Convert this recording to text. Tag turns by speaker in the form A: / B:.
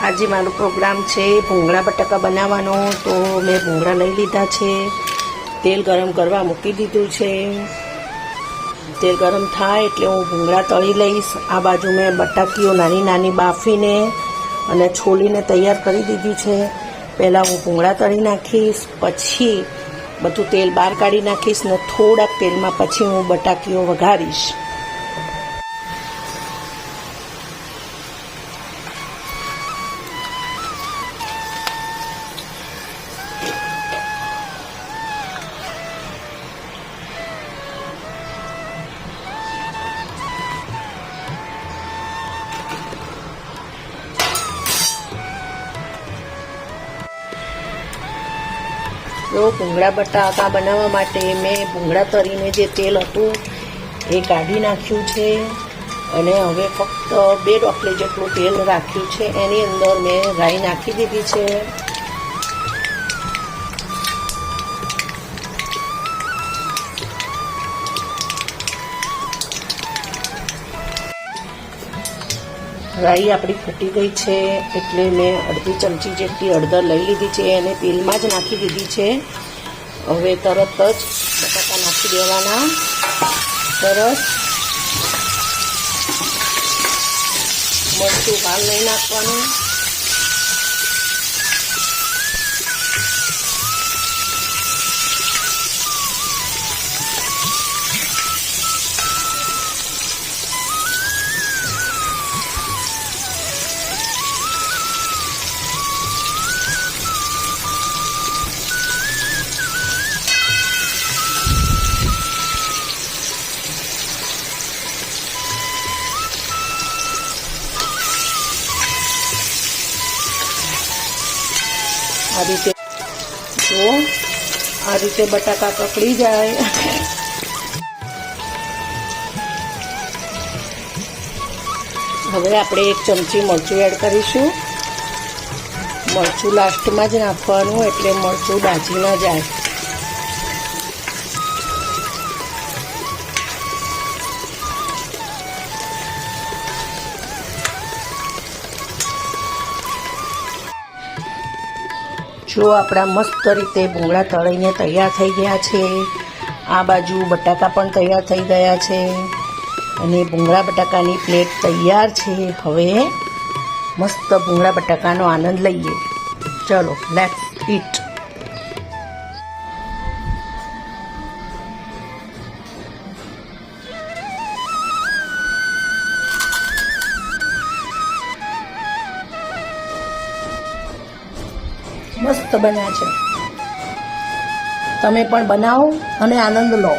A: આજે મારો પ્રોગ્રામ છે ભૂંગળા બટાકા બનાવવાનો, તો મેં ભૂંગળા લઈ લીધા છે. તેલ ગરમ કરવા મૂકી દીધું છે. તેલ ગરમ થાય એટલે હું ભૂંગળા તળી લઈશ. આ બાજુ મેં બટાકીઓ નાની નાની બાફીને અને છોલીને તૈયાર કરી દીધી છે. પહેલાં હું ભૂંગળા તળી નાખીશ, પછી બધું તેલ બહાર કાઢી નાખીશ ને થોડાક તેલમાં પછી હું બટાકીઓ વઘારીશ. તો ભૂંગળા બટાકા બનાવવા માટે મેં ભૂંગળા તરીને જે તેલ હતું એ કાઢી નાખ્યું છે અને હવે ફક્ત 2 ડોકલી જેટલું તેલ રાખ્યું છે. એની અંદર મેં રાઈ નાખી દીધી છે. રાઈ આપણી ફૂટી ગઈ છે એટલે મેં અડધી ચમચી જેટલી હળદર લઈ લીધી છે અને તેલમાં જ નાખી દીધી છે. હવે તરત જ બટાકા નાખી દેવાના. સરસ મરચું હાલ નહીં નાખવાનું. આ રીતે બટાકા કકડી જાય. હવે આપણે 1 ચમચી મરચું એડ કરીશું. મરચું લાસ્ટમાં જ નાખવાનું એટલે મરચું દાજી ન જાય. જો આપણા મસ્ત રીતે ભૂંગળા તળીને તૈયાર થઈ ગયા છે. આ બાજુ બટાકા પણ તૈયાર થઈ ગયા છે અને ભૂંગળા બટાકાની પ્લેટ તૈયાર છે. હવે મસ્ત ભૂંગળા બટાકાનો આનંદ લઈએ. ચલો, લેટ્સ ઈટ. મસ્ત બન્યા છે. તમે પણ બનાવો અને આનંદ લો.